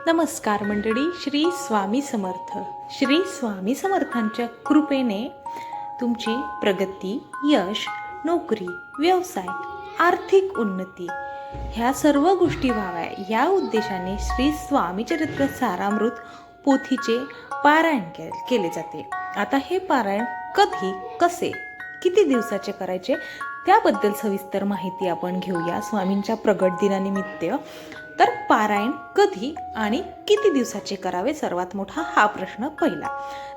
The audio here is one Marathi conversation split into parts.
नमस्कार मंडळी. श्री स्वामी समर्थ. श्री स्वामी समर्थांच्या कृपेने तुमची प्रगती, यश, नोकरी, व्यवसाय, आर्थिक उन्नती ह्या सर्व गोष्टी व्हाव्या या उद्देशाने श्री स्वामी चरित्र सारामृत पोथीचे पारायण केले जाते. आता हे पारायण कधी, कसे, किती दिवसाचे करायचे त्याबद्दल सविस्तर माहिती आपण घेऊया स्वामींच्या प्रगट दिनानिमित्त. तर पारायण कधी आणि किती दिवसाचे करावे, सर्वात मोठा हा प्रश्न पहिला.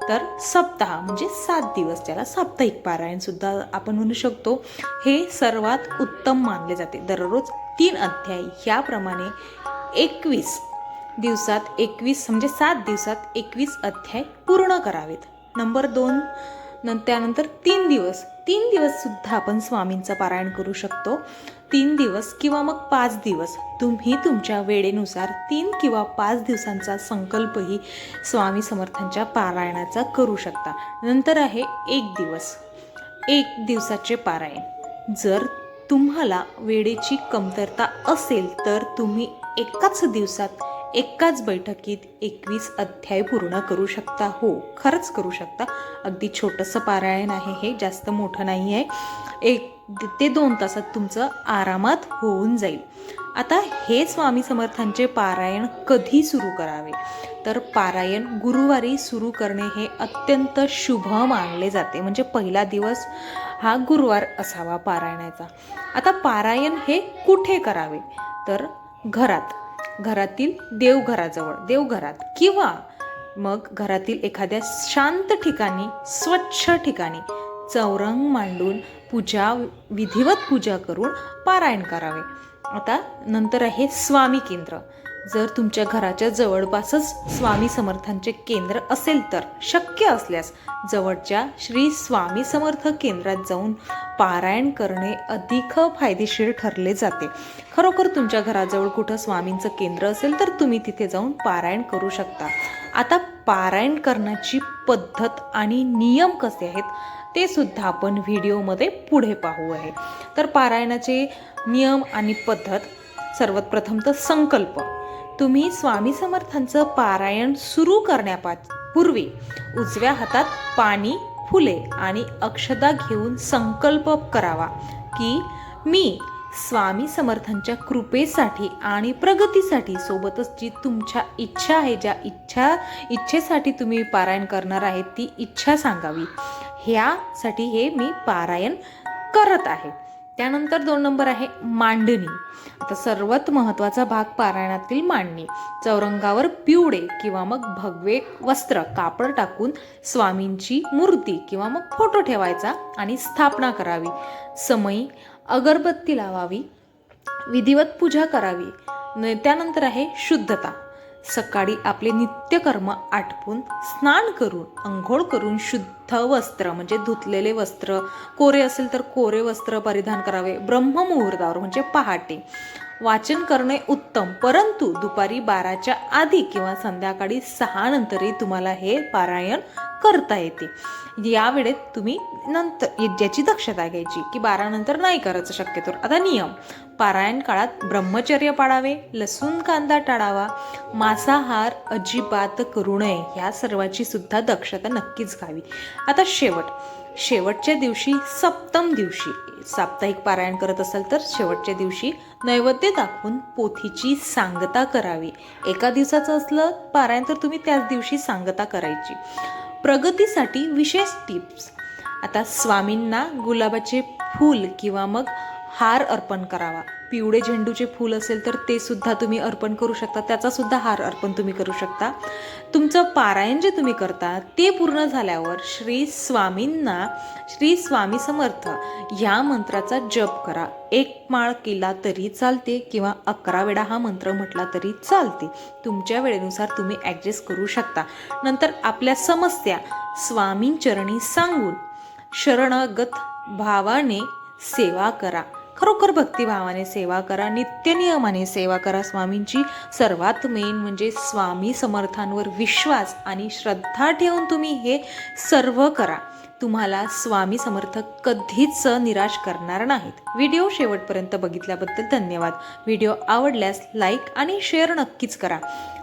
तर सप्ताह म्हणजे 7 दिवस, ज्याला साप्ताहिक पारायण सुद्धा आपण म्हणू शकतो, हे सर्वात उत्तम मानले जाते. दररोज 3 अध्याय याप्रमाणे 21 दिवसात 21 म्हणजे 7 दिवसात 21 अध्याय पूर्ण करावेत. नंबर 2, त्यानंतर 3 दिवस सुद्धा आपण स्वामींचं पारायण करू शकतो. 3 दिवस किंवा मग 5 दिवस तुम्ही तुमच्या वेळेनुसार 3 किंवा 5 दिवसांचा संकल्पही स्वामी समर्थांच्या पारायणाचा करू शकता. नंतर आहे 1 दिवसाचे पारायण. जर तुम्हाला वेळेची कमतरता असेल तर तुम्ही एकाच दिवसात एकाच बैठकीत 21 अध्याय पूर्ण करू शकता. हो, खरंच करू शकता. अगदी छोटंसं पारायण आहे हे, जास्त मोठं नाही आहे. 1 ते 2 तासात तुमचं आरामात होऊन जाईल. आता हे स्वामी समर्थांचे पारायण कधी सुरू करावे, तर पारायण गुरुवारी सुरू करणे हे अत्यंत शुभ मानले जाते. म्हणजे पहिला दिवस हा गुरुवार असावा पारायणाचा. आता पारायण हे कुठे करावे, तर घरातील देवघरात किंवा मग घरातील एखाद्या शांत ठिकाणी, स्वच्छ ठिकाणी चौरंग मांडून विधिवत पूजा करून पारायण करावे. आता नंतर आहे स्वामी केंद्र. जर तुमच्या घराच्या जवळपासच स्वामी समर्थांचे केंद्र असेल तर शक्य असल्यास जवळच्या श्री स्वामी समर्थ केंद्रात जाऊन पारायण करणे अधिक फायदेशीर ठरले जाते. खरोखर तुमच्या घराजवळ कुठं स्वामींचं केंद्र असेल तर तुम्ही तिथे जाऊन पारायण करू शकता. आता पारायण करण्याची पद्धत आणि नियम कसे आहेत ते सुद्धा आपण व्हिडिओमध्ये पुढे पाहू आहे. तर पारायणाचे नियम आणि पद्धत. सर्वात प्रथम तर संकल्प. तुम्ही स्वामी समर्थांचं पारायण सुरू करण्यापूर्वी उजव्या हातात पाणी, फुले आणि अक्षता घेऊन संकल्प करावा की मी स्वामी समर्थांच्या कृपेसाठी आणि प्रगतीसाठी, सोबतच जी तुमच्या इच्छा आहे, ज्या इच्छेसाठी तुम्ही पारायण करणार आहे ती इच्छा सांगावी. ह्यासाठी हे मी पारायण करत आहे. त्यानंतर 2 नंबर आहे मांडणी. आता सर्वात महत्त्वाचा भाग पारायणातील मांडणी. चौरंगावर पिवळे किंवा मग भगवे वस्त्र, कापड टाकून स्वामींची मूर्ती किंवा मग फोटो ठेवायचा आणि स्थापना करावी. समयी अगरबत्ती लावावी, विधिवत पूजा करावी. त्यानंतर आहे शुद्धता. सकाळी आपले नित्यकर्म आटपून स्नान करून, अंघोळ करून शुद्ध वस्त्र म्हणजे धुतलेले वस्त्र, कोरे असेल तर कोरे वस्त्र परिधान करावे. ब्रह्ममुहूर्तावर म्हणजे पहाटे वाचन करणे उत्तम, परंतु दुपारी 12च्या आधी किंवा संध्याकाळी 6 नंतरही तुम्हाला हे पारायण करता येते. या वेळेत तुम्ही नंतर ज्याची दक्षता घ्यायची की 12 नंतर नाही करायचं शक्यतो. आता नियम. पारायण काळात ब्रह्मचर्य पाळावे, लसूण कांदा टाळावा, मांसाहार अजिबात करू नये. ह्या सर्वाची सुद्धा दक्षता नक्कीच घ्यावी. आता शेवटच्या दिवशी, सप्तम दिवशी साप्ताहिक पारायण करत असाल तर शेवटच्या दिवशी नैवेद्य दाखवून पोथीची सांगता करावी. एका दिवसाचं असलं पारायण तर तुम्ही त्याच दिवशी सांगता करायची. प्रगतीसाठी विशेष टिप्स. आता स्वामींना गुलाबाचे फूल किंवा मग हार अर्पण करावा. पिवळे झेंडूचे फूल असेल तर ते सुद्धा तुम्ही अर्पण करू शकता, त्याचा सुद्धा हार अर्पण तुम्ही करू शकता. तुमचं पारायण जे तुम्ही करता ते पूर्ण झाल्यावर श्री स्वामी समर्थ या मंत्राचा जप करा. 1 माळ केला तरी चालते किंवा 11 वेळा हा मंत्र म्हटला तरी चालते. तुमच्या वेळेनुसार तुम्ही ॲडजस्ट करू शकता. नंतर आपल्या समस्या स्वामींचरणी सांगून शरणागत भावाने सेवा करा. खरोखर भक्तिभावाने सेवा करा, नित्यनियमाने सेवा करा स्वामींची. सर्वात मेन म्हणजे स्वामी समर्थांवर विश्वास आणि श्रद्धा ठेवून तुम्ही हे सर्व करा. तुम्हाला स्वामी समर्थ कधीच निराश करणार नाहीत. व्हिडिओ शेवटपर्यंत बघितल्याबद्दल धन्यवाद. व्हिडिओ आवडल्यास लाईक आणि शेअर नक्कीच करा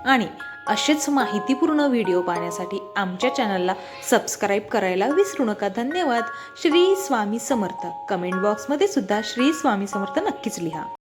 आणि असेच माहितीपूर्ण व्हिडिओ पाहण्यासाठी आमच्या चॅनलला सबस्क्राईब करायला विसरू नका. धन्यवाद. श्री स्वामी समर्थ. कमेंट बॉक्समध्ये सुद्धा श्री स्वामी समर्थ नक्कीच लिहा.